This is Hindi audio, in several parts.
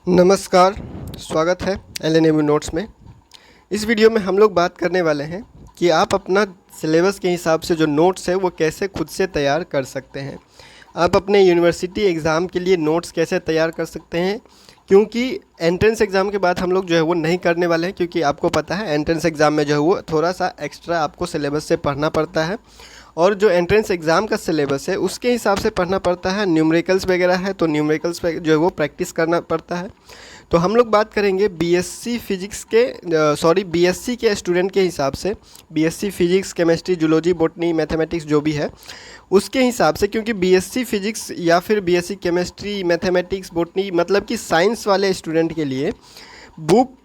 नमस्कार, स्वागत है एलएनएमयू नोट्स में। इस वीडियो में हम लोग बात करने वाले हैं कि आप अपना सिलेबस के हिसाब से जो नोट्स है वो कैसे खुद से तैयार कर सकते हैं। आप अपने यूनिवर्सिटी एग्ज़ाम के लिए नोट्स कैसे तैयार कर सकते हैं, क्योंकि एंट्रेंस एग्ज़ाम के बाद हम लोग जो है वो नहीं करने वाले हैं, क्योंकि आपको पता है एंट्रेंस एग्ज़ाम में जो है वो थोड़ा सा एक्स्ट्रा आपको सिलेबस से पढ़ना पड़ता है। और जो एंट्रेंस एग्ज़ाम का सिलेबस है उसके हिसाब से पढ़ना पड़ता है। न्यूमेरिकल्स वगैरह है तो न्यूमेरिकल्स पे जो है वो प्रैक्टिस करना पड़ता है। तो हम लोग बात करेंगे बीएससी फिजिक्स के बीएससी के स्टूडेंट के हिसाब से, BSc physics, chemistry, zoology, botany, mathematics जो भी है उसके हिसाब से, क्योंकि बीएससी फिजिक्स या फिर बीएससी केमिस्ट्री, मैथमेटिक्स, बॉटनी मतलब कि साइंस वाले स्टूडेंट के लिए बुक,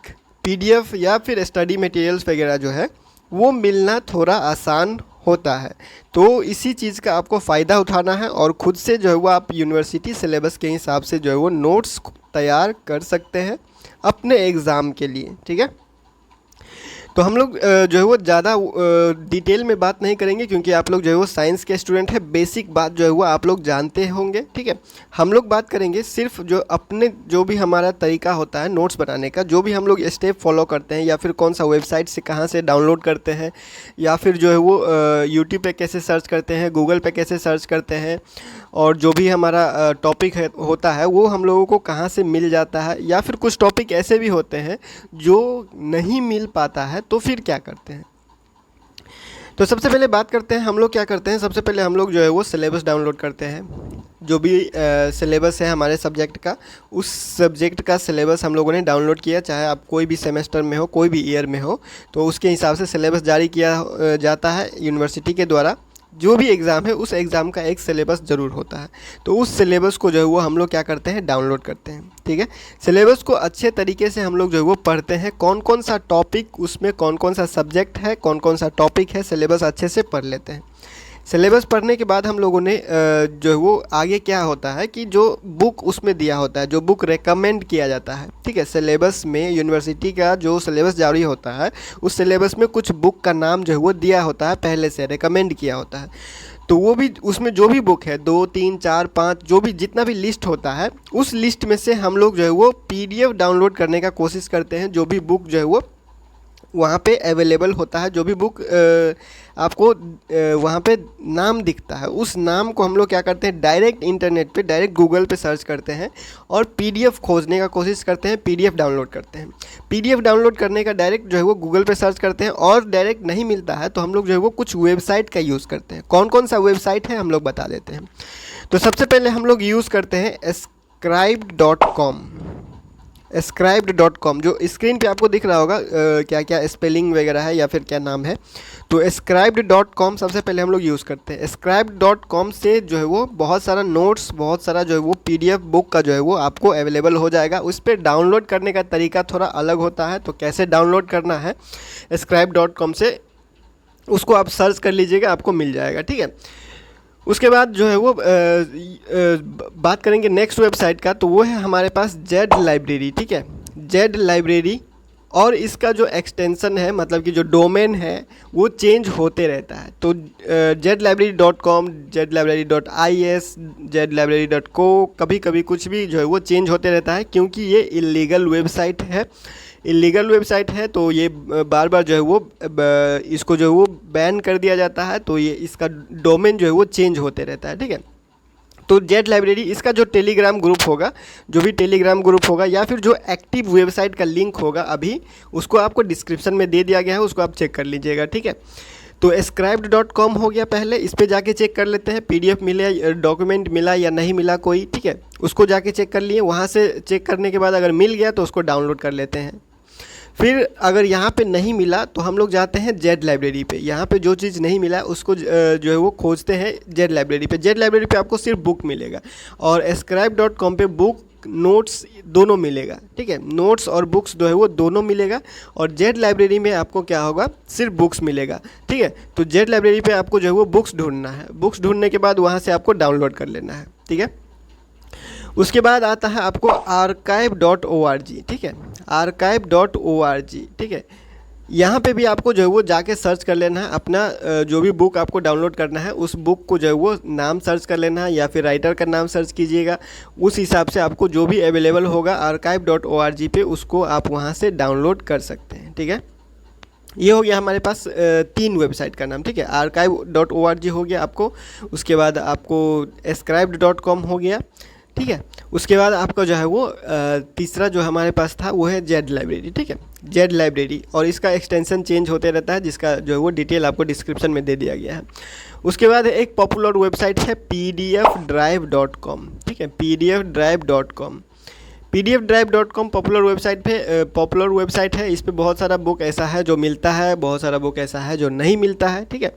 पीडीएफ या फिर स्टडी मटेरियल्स वगैरह जो है वो मिलना थोड़ा आसान होता है। तो इसी चीज़ का आपको फ़ायदा उठाना है और ख़ुद से जो है वो आप यूनिवर्सिटी सिलेबस के हिसाब से जो है वो नोट्स तैयार कर सकते हैं अपने एग्ज़ाम के लिए। ठीक है, तो हम लोग जो है वो ज़्यादा डिटेल में बात नहीं करेंगे, क्योंकि आप लोग जो है वो साइंस के स्टूडेंट है, बेसिक बात जो है वो आप लोग जानते होंगे। ठीक है, हम लोग बात करेंगे सिर्फ जो भी हमारा तरीका होता है नोट्स बनाने का, जो भी हम लोग स्टेप फॉलो करते हैं, या फिर कौन सा वेबसाइट से कहाँ से डाउनलोड करते हैं, या फिर जो है वो यूट्यूब पे कैसे सर्च करते हैं, गूगल पे कैसे सर्च करते हैं, और जो भी हमारा टॉपिक होता है वो हम लोगों को कहाँ से मिल जाता है, या फिर कुछ टॉपिक ऐसे भी होते हैं जो नहीं मिल पाता है तो फिर क्या करते हैं। तो सबसे पहले बात करते हैं हम लोग क्या करते हैं। सबसे पहले हम लोग जो है वो सिलेबस डाउनलोड करते हैं। जो भी सिलेबस है हमारे सब्जेक्ट का, उस सब्जेक्ट का सिलेबस हम लोगों ने डाउनलोड किया, चाहे आप कोई भी सेमेस्टर में हो, कोई भी ईयर में हो, तो उसके हिसाब से सिलेबस जारी किया जाता है यूनिवर्सिटी के द्वारा। जो भी एग्ज़ाम है उस एग्ज़ाम का एक सिलेबस ज़रूर होता है, तो उस सिलेबस को जो है वो हम लोग क्या करते हैं, डाउनलोड करते हैं। ठीक है, सिलेबस को अच्छे तरीके से हम लोग जो है वो पढ़ते हैं, कौन कौन सा टॉपिक उसमें, कौन कौन सा सब्जेक्ट है, कौन कौन सा टॉपिक है, सिलेबस अच्छे से पढ़ लेते हैं। सिलेबस पढ़ने के बाद हम लोगों ने जो है वो आगे क्या होता है कि जो बुक उसमें दिया होता है, जो बुक रेकमेंड किया जाता है, ठीक है, सिलेबस में यूनिवर्सिटी का जो सिलेबस जारी होता है उस सिलेबस में कुछ बुक का नाम जो है वो दिया होता है, पहले से रेकमेंड किया होता है। तो वो भी उसमें जो भी बुक है 2, 3, 4, 5 जो भी जितना भी लिस्ट होता है, उस लिस्ट में से हम लोग जो है वो पीडीएफ डाउनलोड करने का कोशिश करते हैं। जो भी बुक जो है वो वहाँ पे अवेलेबल होता है, जो भी बुक आपको वहाँ पे नाम दिखता है, उस नाम को हम लोग क्या करते हैं, डायरेक्ट इंटरनेट पे, डायरेक्ट गूगल पे सर्च करते हैं और पीडीएफ खोजने का कोशिश करते हैं, पीडीएफ डाउनलोड करते हैं। पीडीएफ डाउनलोड करने का डायरेक्ट जो है वो गूगल पे सर्च करते हैं, और डायरेक्ट नहीं मिलता है तो हम लोग जो है वो कुछ वेबसाइट का यूज़ करते हैं। कौन कौन सा वेबसाइट है हम लोग बता देते हैं। तो सबसे पहले हम लोग यूज़ करते हैं scribed.com। scribed.com जो स्क्रीन पे आपको दिख रहा होगा, क्या क्या स्पेलिंग वगैरह है या फिर क्या नाम है, तो scribed.com सबसे पहले हम लोग यूज़ करते हैं। scribed.com से जो है वो बहुत सारा नोट्स, बहुत सारा जो है वो पीडीएफ बुक का जो है वो आपको अवेलेबल हो जाएगा। उस पर डाउनलोड करने का तरीका थोड़ा अलग होता है, तो कैसे डाउनलोड करना है scribed.com से, उसको आप सर्च कर लीजिएगा, आपको मिल जाएगा। ठीक है, उसके बाद जो है वो बात करेंगे नेक्स्ट वेबसाइट का, तो वो है हमारे पास जेड लाइब्रेरी। ठीक है, जेड लाइब्रेरी, और इसका जो एक्सटेंशन है, मतलब कि जो डोमेन है वो चेंज होते रहता है। तो jedlibrary.com, jedlibrary.is, jedlibrary.co, कभी कभी कुछ भी जो है वो चेंज होते रहता है, क्योंकि ये इलीगल वेबसाइट है। इलीगल वेबसाइट है तो ये बार बार जो है वो इसको जो है वो बैन कर दिया जाता है, तो ये इसका डोमेन जो है वो चेंज होते रहता है। ठीक है, तो जेड लाइब्रेरी, इसका जो टेलीग्राम ग्रुप होगा, जो भी टेलीग्राम ग्रुप होगा या फिर जो एक्टिव वेबसाइट का लिंक होगा अभी, उसको आपको डिस्क्रिप्शन में दे दिया गया है, उसको आप चेक कर लीजिएगा। ठीक है, तो scribed.com हो गया पहले, इस पे जाके चेक कर लेते हैं पीडीएफ मिले, डॉक्यूमेंट मिला या नहीं मिला कोई। ठीक है, उसको जाके चेक कर लिए, वहाँ से चेक करने के बाद अगर मिल गया तो उसको डाउनलोड कर लेते हैं। फिर अगर यहाँ पे नहीं मिला तो हम लोग जाते हैं जेड लाइब्रेरी पे। यहाँ पे जो चीज़ नहीं मिला उसको जो है वो खोजते हैं जेड लाइब्रेरी पे। जेड लाइब्रेरी पे आपको सिर्फ बुक मिलेगा, और scribe.com पे बुक, नोट्स दोनों मिलेगा। ठीक है, नोट्स और बुक्स जो है वो दोनों मिलेगा, और जेड लाइब्रेरी में आपको क्या होगा, सिर्फ बुक्स मिलेगा। ठीक है, तो जेड लाइब्रेरी पे आपको जो है वो बुक्स ढूंढना है, बुक्स ढूंढने के बाद वहाँ से आपको डाउनलोड कर लेना है। ठीक है, उसके बाद आता है आपको archive.org। ठीक है, archive.org। ठीक है, यहाँ पे भी आपको जो है वो जाके सर्च कर लेना है अपना जो भी बुक आपको डाउनलोड करना है उस बुक को जो है वो नाम सर्च कर लेना है या फिर राइटर का नाम सर्च कीजिएगा। उस हिसाब से आपको जो भी अवेलेबल होगा archive.org पे उसको आप वहाँ से डाउनलोड कर सकते हैं। ठीक है, ये हो गया हमारे पास 3 वेबसाइट का नाम। ठीक है, archive.org हो गया आपको, उसके बाद आपको ascribed.com हो गया। ठीक है, उसके बाद आपका जो है वो तीसरा जो हमारे पास था वो है जेड लाइब्रेरी। ठीक है, जेड लाइब्रेरी, और इसका एक्सटेंशन चेंज होते रहता है जिसका जो है वो डिटेल आपको डिस्क्रिप्शन में दे दिया गया है। उसके बाद एक पॉपुलर वेबसाइट है pdfdrive.com। ठीक है, pdfdrive.com, pdfdrive.com पॉपुलर वेबसाइट है। इस पे बहुत सारा बुक ऐसा है जो मिलता है, बहुत सारा बुक ऐसा है जो नहीं मिलता है। ठीक है,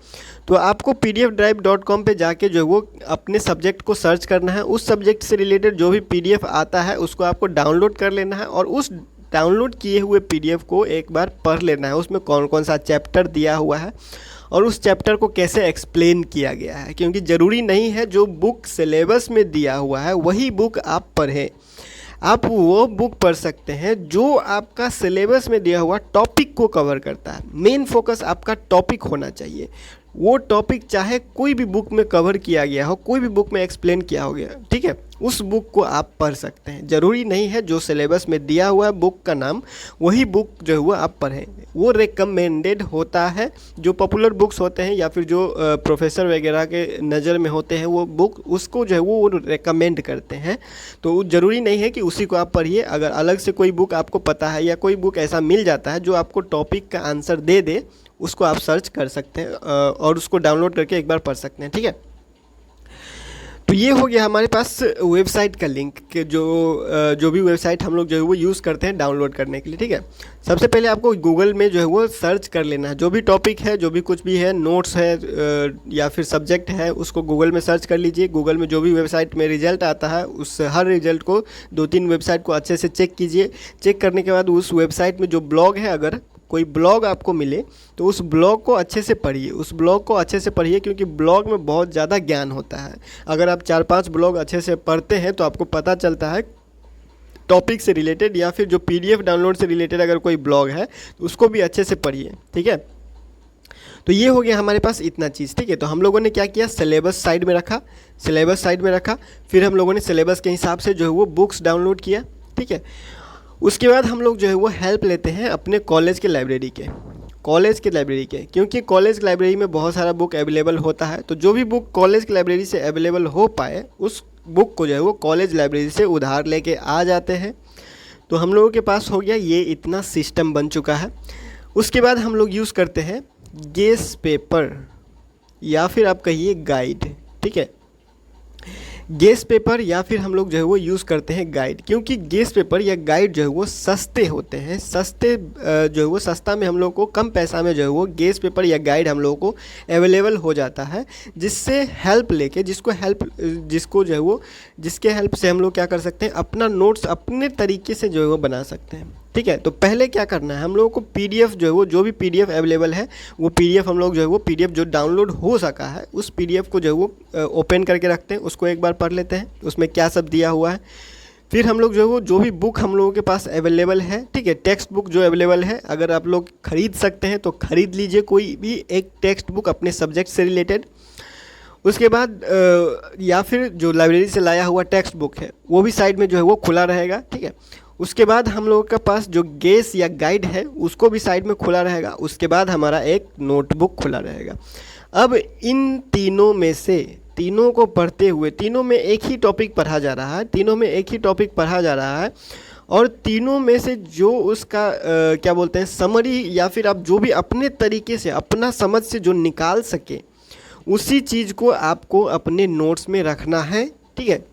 तो आपको pdfdrive.com पे जाके जो वो अपने सब्जेक्ट को सर्च करना है, उस सब्जेक्ट से रिलेटेड जो भी पीडीएफ आता है उसको आपको डाउनलोड कर लेना है और उस डाउनलोड किए हुए पीडीएफ को एक बार पढ़ लेना है। उसमें कौन कौन सा चैप्टर दिया हुआ है और उस चैप्टर को कैसे एक्सप्लेन किया गया है, क्योंकि ज़रूरी नहीं है जो बुक सिलेबस में दिया हुआ है वही बुक आप पढ़ें। आप वो बुक पढ़ सकते हैं जो आपका सिलेबस में दिया हुआ टॉपिक को कवर करता है। मेन फोकस आपका टॉपिक होना चाहिए। वो टॉपिक चाहे कोई भी बुक में कवर किया गया हो, कोई भी बुक में एक्सप्लेन किया हो गया, ठीक है, उस बुक को आप पढ़ सकते हैं। ज़रूरी नहीं है जो सिलेबस में दिया हुआ है बुक का नाम वही बुक जो है वो आप पढ़ें। वो रिकमेंडेड होता है, जो पॉपुलर बुक्स होते हैं या फिर जो प्रोफेसर वगैरह के नज़र में होते हैं वो बुक, उसको जो है वो रिकमेंड करते हैं। तो ज़रूरी नहीं है कि उसी को आप पढ़िए। अगर अलग से कोई बुक आपको पता है या कोई बुक ऐसा मिल जाता है जो आपको टॉपिक का आंसर दे दे, उसको आप सर्च कर सकते हैं और उसको डाउनलोड करके एक बार पढ़ सकते हैं। ठीक है, तो ये हो गया हमारे पास वेबसाइट का लिंक कि जो भी वेबसाइट हम लोग जो है वो यूज़ करते हैं डाउनलोड करने के लिए। ठीक है, सबसे पहले आपको गूगल में जो है वो सर्च कर लेना है। जो भी टॉपिक है, जो भी कुछ भी है, नोट्स है या फिर सब्जेक्ट है, उसको गूगल में सर्च कर लीजिए। गूगल में जो भी वेबसाइट में रिजल्ट आता है उस हर रिजल्ट को 2-3 वेबसाइट को अच्छे से चेक कीजिए। चेक करने के बाद उस वेबसाइट में जो ब्लॉग है, अगर कोई ब्लॉग आपको मिले तो उस ब्लॉग को अच्छे से पढ़िए। उस ब्लॉग को अच्छे से पढ़िए क्योंकि ब्लॉग में बहुत ज़्यादा ज्ञान होता है। अगर आप 4-5 ब्लॉग अच्छे से पढ़ते हैं तो आपको पता चलता है टॉपिक से रिलेटेड, या फिर जो पीडीएफ डाउनलोड से रिलेटेड अगर कोई ब्लॉग है तो उसको भी अच्छे से पढ़िए। ठीक है, तो ये हो गया हमारे पास इतना चीज़। ठीक है, तो हम लोगों ने क्या किया, सिलेबस साइड में रखा, सिलेबस साइड में रखा, फिर हम लोगों ने सिलेबस के हिसाब से जो है वो बुक्स डाउनलोड किया। ठीक है, उसके बाद हम लोग जो है वो हेल्प लेते हैं अपने कॉलेज के लाइब्रेरी के, क्योंकि कॉलेज लाइब्रेरी में बहुत सारा बुक अवेलेबल होता है। तो जो भी बुक कॉलेज की लाइब्रेरी से अवेलेबल हो पाए उस बुक को जो है वो कॉलेज लाइब्रेरी से उधार लेके आ जाते हैं। तो हम लोगों के पास हो गया ये इतना सिस्टम बन चुका है। उसके बाद हम लोग यूज़ करते हैं गेस पेपर या फिर आप कहिए गाइड। ठीक है, गेस पेपर या फिर हम लोग जो है वो यूज़ करते हैं गाइड, क्योंकि गेस पेपर या गाइड जो है वो सस्ते होते हैं। सस्ते जो है वो सस्ता में हम लोग को कम पैसा में जो है वो गेस पेपर या गाइड हम लोगों को अवेलेबल हो जाता है, जिससे हेल्प लेके जिसको जो है वो जिसके हेल्प से हम लोग क्या कर सकते हैं, अपना नोट्स अपने तरीके से जो है वो बना सकते हैं। ठीक है, तो पहले क्या करना है, हम लोगों को पीडीएफ जो है वो जो भी पीडीएफ अवेलेबल है वो पीडीएफ हम लोग जो है वो पीडीएफ जो डाउनलोड हो सका है उस पीडीएफ को जो है वो ओपन करके रखते हैं, उसको एक बार पढ़ लेते हैं उसमें क्या सब दिया हुआ है। फिर हम लोग जो है वो जो भी बुक हम लोगों के पास अवेलेबल है, ठीक है, टेक्स्ट बुक जो अवेलेबल है, अगर आप लोग खरीद सकते हैं तो खरीद लीजिए कोई भी एक टेक्स्ट बुक अपने सब्जेक्ट से रिलेटेड। उसके बाद या फिर जो लाइब्रेरी से लाया हुआ टेक्स्ट बुक है वो भी साइड में जो है वो खुला रहेगा। ठीक है, उसके बाद हम लोगों के पास जो गेस या गाइड है उसको भी साइड में खुला रहेगा। उसके बाद हमारा एक नोटबुक खुला रहेगा। अब इन तीनों में से तीनों को पढ़ते हुए, तीनों में एक ही टॉपिक पढ़ा जा रहा है, और तीनों में से जो उसका क्या बोलते हैं समरी, या फिर आप जो भी अपने तरीके से अपना समझ से जो निकाल सके उसी चीज़ को आपको अपने नोट्स में रखना है। ठीक है,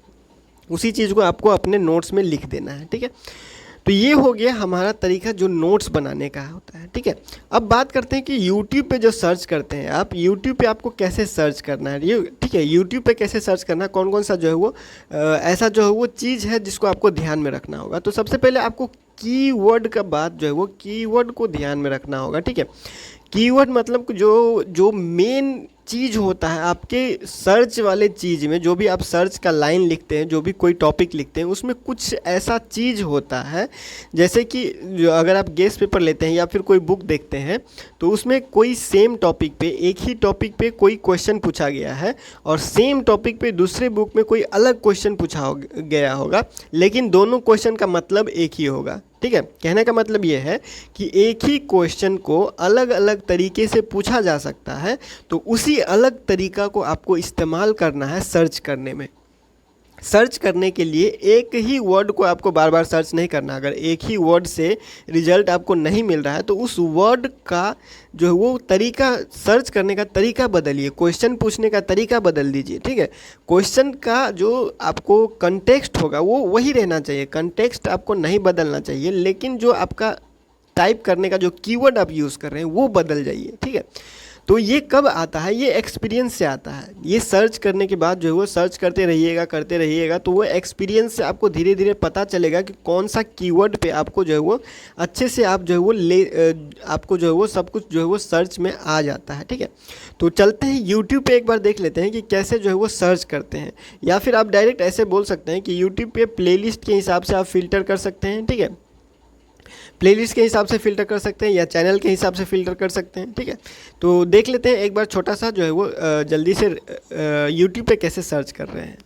उसी चीज़ को आपको अपने नोट्स में लिख देना है। ठीक है, तो ये हो गया हमारा तरीका जो नोट्स बनाने का होता है। ठीक है, अब बात करते हैं कि YouTube पे जो सर्च करते हैं आप, YouTube पे आपको कैसे सर्च करना है। ये ठीक है, YouTube पे कैसे सर्च करना है, कौन कौन सा जो है वो ऐसा जो है वो चीज़ है जिसको आपको ध्यान में रखना होगा। तो सबसे पहले आपको कीवर्ड का बात जो है वो कीवर्ड को ध्यान में रखना होगा। ठीक है, कीवर्ड मतलब जो जो मेन चीज़ होता है आपके सर्च वाले चीज़ में, जो भी आप सर्च का लाइन लिखते हैं, जो भी कोई टॉपिक लिखते हैं, उसमें कुछ ऐसा चीज़ होता है। जैसे कि अगर आप गेस्ट पेपर लेते हैं या फिर कोई बुक देखते हैं, तो उसमें कोई सेम टॉपिक पे, एक ही टॉपिक पे कोई क्वेश्चन पूछा गया है और सेम टॉपिक पे दूसरे बुक में कोई अलग क्वेश्चन पूछा गया होगा, लेकिन दोनों क्वेश्चन का मतलब एक ही होगा। ठीक है, कहने का मतलब ये है कि एक ही क्वेश्चन को अलग अलग तरीके से पूछा जा सकता है, तो उसी अलग तरीका को आपको इस्तेमाल करना है सर्च करने में। सर्च करने के लिए एक ही वर्ड को आपको बार बार सर्च नहीं करना। अगर एक ही वर्ड से रिजल्ट आपको नहीं मिल रहा है तो उस वर्ड का जो है वो तरीका, सर्च करने का तरीका बदलिए, क्वेश्चन पूछने का तरीका बदल दीजिए। ठीक है, क्वेश्चन का जो आपको कंटेक्स्ट होगा वो वही रहना चाहिए, कंटेक्स्ट आपको नहीं बदलना चाहिए, लेकिन जो आपका टाइप करने का जो कीवर्ड आप यूज़ कर रहे हैं वो बदल जाइए। ठीक है, तो ये कब आता है? ये एक्सपीरियंस से आता है। ये सर्च करने के बाद जो है वो सर्च करते रहिएगा तो वो एक्सपीरियंस से आपको धीरे धीरे पता चलेगा कि कौन सा कीवर्ड पे आपको जो है वो अच्छे से आप जो है वो आपको जो है वो सब कुछ जो है वो सर्च में आ जाता है। ठीक है, तो चलते हैं यूट्यूब पे एक बार देख लेते हैं कि कैसे जो है वो सर्च करते हैं। या फिर आप डायरेक्ट ऐसे बोल सकते हैं कि यूट्यूब पे प्लेलिस्ट के हिसाब से आप फ़िल्टर कर सकते हैं। ठीक है, प्लेलिस्ट के हिसाब से फ़िल्टर कर सकते हैं या चैनल के हिसाब से फ़िल्टर कर सकते हैं। ठीक है, तो देख लेते हैं एक बार छोटा सा जो है वो जल्दी से यूट्यूब पे कैसे सर्च कर रहे हैं।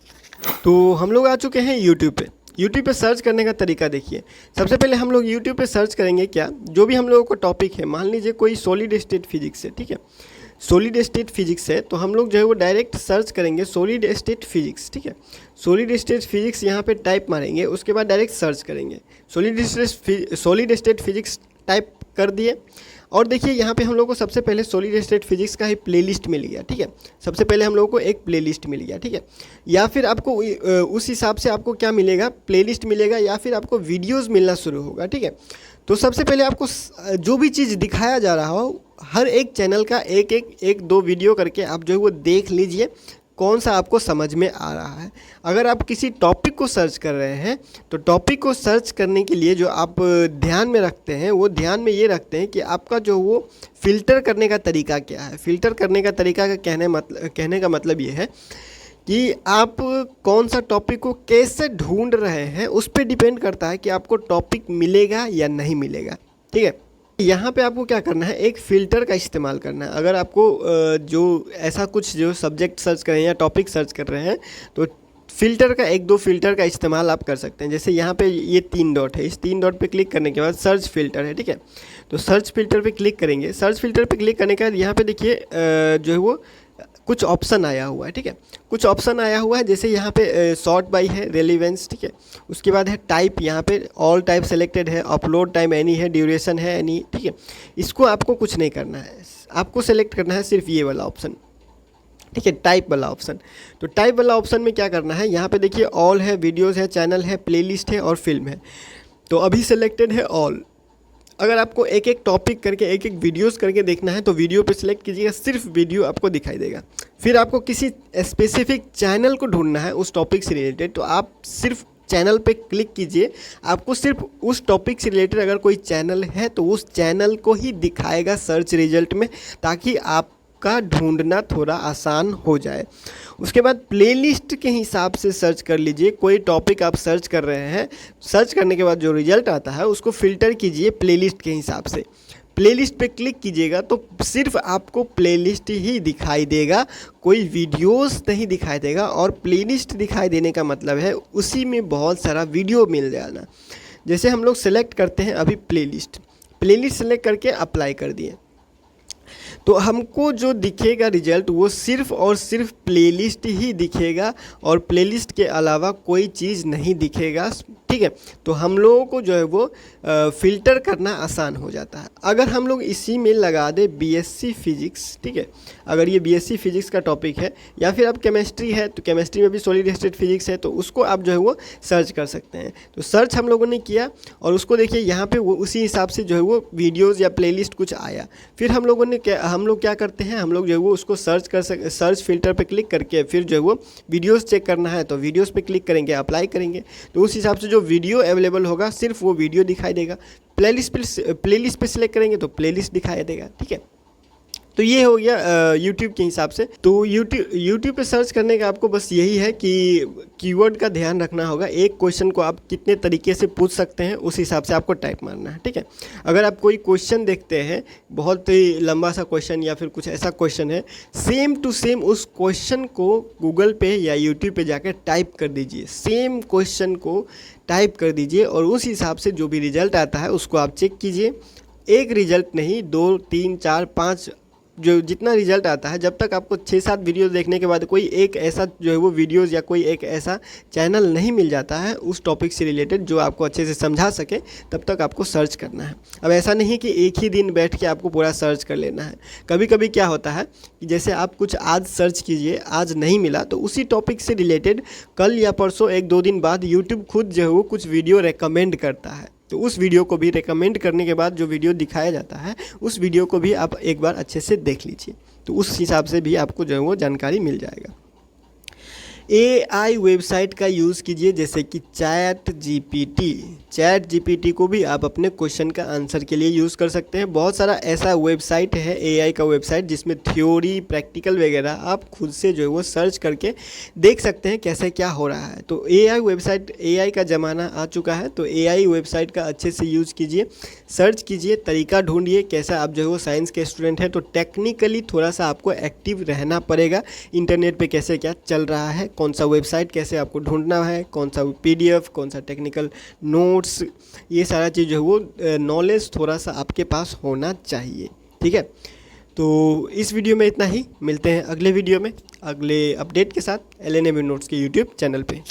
तो हम लोग आ चुके हैं यूट्यूब पे। यूट्यूब पे सर्च करने का तरीका देखिए। सबसे पहले हम लोग यूट्यूब पे सर्च करेंगे क्या, जो भी हम लोगों को टॉपिक है, मान लीजिए कोई सॉलिड स्टेट फिजिक्स है। ठीक है, सॉलिड स्टेट फिजिक्स है तो हम लोग जो है वो डायरेक्ट सर्च करेंगे सॉलिड स्टेट फिजिक्स। ठीक है, सॉलिड स्टेट फिजिक्स यहाँ पे टाइप मारेंगे, उसके बाद डायरेक्ट सर्च करेंगे सॉलिड स्टेट फिजिक्स टाइप कर दिए। और देखिए यहाँ पे हम लोग को सबसे पहले सॉलिड स्टेट फिजिक्स का ही प्लेलिस्ट मिल गया। ठीक है, सबसे पहले हम लोगों को एक प्लेलिस्ट मिल गया। ठीक है, या फिर आपको उस हिसाब से आपको क्या मिलेगा, प्लेलिस्ट मिलेगा या फिर आपको वीडियोज़ मिलना शुरू होगा। ठीक है, तो सबसे पहले आपको जो भी चीज़ दिखाया जा रहा हो हर एक चैनल का एक दो वीडियो करके आप जो है वो देख लीजिए कौन सा आपको समझ में आ रहा है। अगर आप किसी टॉपिक को सर्च कर रहे हैं तो टॉपिक को सर्च करने के लिए जो आप ध्यान में रखते हैं वो ध्यान में ये रखते हैं कि आपका जो वो फ़िल्टर करने का तरीका क्या है। फ़िल्टर करने का तरीका का कहने का मतलब ये है कि आप कौन सा टॉपिक को कैसे ढूंढ रहे हैं, उस पर डिपेंड करता है कि आपको टॉपिक मिलेगा या नहीं मिलेगा। ठीक है, यहाँ पे आपको क्या करना है, एक फ़िल्टर का इस्तेमाल करना है। अगर आपको जो ऐसा कुछ जो सब्जेक्ट सर्च कर रहे हैं या टॉपिक सर्च कर रहे हैं तो फ़िल्टर का एक दो फ़िल्टर का इस्तेमाल आप कर सकते हैं। जैसे यहाँ पे ये 3 डॉट है, इस 3 डॉट पे क्लिक करने के बाद सर्च फ़िल्टर है। ठीक है, तो सर्च फ़िल्टर पे क्लिक करेंगे। सर्च फ़िल्टर पे क्लिक करने के बाद यहाँ पे देखिए जो है वो कुछ ऑप्शन आया हुआ है। ठीक है, कुछ ऑप्शन आया हुआ है, जैसे यहाँ पे सॉर्ट बाय है, रेलिवेंस। ठीक है, उसके बाद है टाइप, यहाँ पे ऑल टाइप सेलेक्टेड है, अपलोड टाइम एनी है, ड्यूरेशन है एनी। ठीक है, इसको आपको कुछ नहीं करना है, आपको सेलेक्ट करना है सिर्फ ये वाला ऑप्शन। ठीक है, टाइप वाला ऑप्शन। तो टाइप वाला ऑप्शन में क्या करना है, यहाँ पे देखिए ऑल है, वीडियोज़ है, चैनल है, प्लेलिस्ट है और फिल्म है। तो अभी सेलेक्टेड है ऑल। अगर आपको एक एक टॉपिक करके एक एक वीडियोस करके देखना है तो वीडियो पे सिलेक्ट कीजिएगा, सिर्फ वीडियो आपको दिखाई देगा। फिर आपको किसी स्पेसिफिक चैनल को ढूंढना है उस टॉपिक से रिलेटेड, तो आप सिर्फ चैनल पे क्लिक कीजिए। आपको सिर्फ उस टॉपिक से रिलेटेड अगर कोई चैनल है तो उस चैनल को ही दिखाएगा सर्च रिजल्ट में, ताकि आपका ढूंढना थोड़ा आसान हो जाए। उसके बाद प्लेलिस्ट के हिसाब से सर्च कर लीजिए। कोई टॉपिक आप सर्च कर रहे हैं, सर्च करने के बाद जो रिजल्ट आता है उसको फ़िल्टर कीजिए प्लेलिस्ट के हिसाब से। प्लेलिस्ट पे क्लिक कीजिएगा तो सिर्फ आपको प्लेलिस्ट ही दिखाई देगा, कोई वीडियोस नहीं दिखाई देगा। और प्लेलिस्ट दिखाई देने का मतलब है उसी में बहुत सारा वीडियो मिल जाना। जैसे हम लोग सेलेक्ट करते हैं अभी प्लेलिस्ट सेलेक्ट करके अप्लाई कर दिए, तो हमको जो दिखेगा रिजल्ट वो सिर्फ और सिर्फ प्लेलिस्ट ही दिखेगा और प्लेलिस्ट के अलावा कोई चीज़ नहीं दिखेगा। ठीक है, तो हम लोगों को जो है वो फ़िल्टर करना आसान हो जाता है। अगर हम लोग इसी में लगा दे बीएससी फिजिक्स, ठीक है, अगर ये बीएससी फिजिक्स का टॉपिक है या फिर अब केमिस्ट्री है तो केमिस्ट्री में भी सॉलिड स्टेट फिजिक्स है, तो उसको आप जो है वो सर्च कर सकते हैं। तो सर्च हम लोगों ने किया और उसको देखिए यहाँ पे वो उसी हिसाब से जो है वो वीडियोज़ या प्लेलिस्ट कुछ आया। फिर हम लोग क्या करते हैं, हम लोग जो है वो उसको सर्च फिल्टर पे क्लिक करके फिर जो है वो वीडियोस चेक करना है तो वीडियोस पे क्लिक करेंगे, अप्लाई करेंगे, तो उस हिसाब से जो वीडियो अवेलेबल होगा सिर्फ वो वीडियो दिखाई देगा। प्लेलिस्ट पे सिलेक्ट करेंगे तो प्लेलिस्ट दिखाई देगा। ठीक है, तो ये हो गया यूट्यूब के हिसाब से। तो यूट्यूब पे सर्च करने का आपको बस यही है कि कीवर्ड का ध्यान रखना होगा। एक क्वेश्चन को आप कितने तरीके से पूछ सकते हैं उस हिसाब से आपको टाइप मारना है, ठीक है। अगर आप कोई क्वेश्चन देखते हैं, बहुत ही लंबा सा क्वेश्चन या फिर कुछ ऐसा क्वेश्चन है, सेम टू सेम उस क्वेश्चन को गूगल पे या यूट्यूब पे जाकर टाइप कर दीजिए। सेम क्वेश्चन को टाइप कर दीजिए और उस हिसाब से जो भी रिजल्ट आता है उसको आप चेक कीजिए। एक रिजल्ट नहीं, 2 3 4 5 जो जितना रिजल्ट आता है, जब तक आपको 6-7 वीडियो देखने के बाद कोई एक ऐसा जो है वो वीडियोज़ या कोई एक ऐसा चैनल नहीं मिल जाता है उस टॉपिक से रिलेटेड जो आपको अच्छे से समझा सके, तब तक आपको सर्च करना है। अब ऐसा नहीं कि एक ही दिन बैठ के आपको पूरा सर्च कर लेना है। कभी कभी क्या होता है कि जैसे आप कुछ आज सर्च कीजिए, आज नहीं मिला, तो उसी टॉपिक से रिलेटेड कल या परसों 1-2 दिन बाद यूट्यूब खुद जो है वो कुछ वीडियो रिकमेंड करता है। तो उस वीडियो को भी रिकमेंड करने के बाद जो वीडियो दिखाया जाता है उस वीडियो को भी आप एक बार अच्छे से देख लीजिए, तो उस हिसाब से भी आपको जो है वो जानकारी मिल जाएगा। AI वेबसाइट का यूज़ कीजिए, जैसे कि चैट जीपीटी को भी आप अपने क्वेश्चन का आंसर के लिए यूज़ कर सकते हैं। बहुत सारा ऐसा वेबसाइट है AI का वेबसाइट जिसमें थ्योरी, प्रैक्टिकल वगैरह आप खुद से जो है वो सर्च करके देख सकते हैं कैसे क्या हो रहा है। तो AI वेबसाइट, AI का ज़माना आ चुका है, तो AI वेबसाइट का अच्छे से यूज़ कीजिए, सर्च कीजिए, तरीका ढूंढिए। कैसा आप जो है वो साइंस के स्टूडेंट हैं तो टेक्निकली थोड़ा सा आपको एक्टिव रहना पड़ेगा। इंटरनेट पे कैसे क्या चल रहा है, कौन सा वेबसाइट कैसे आपको ढूंढना है, कौन सा PDF, कौन सा टेक्निकल नोट्स, ये सारा चीज़ जो है वो नॉलेज थोड़ा सा आपके पास होना चाहिए, ठीक है। तो इस वीडियो में इतना ही, मिलते हैं अगले वीडियो में अगले अपडेट के साथ LNMU नोट्स के YouTube चैनल पे।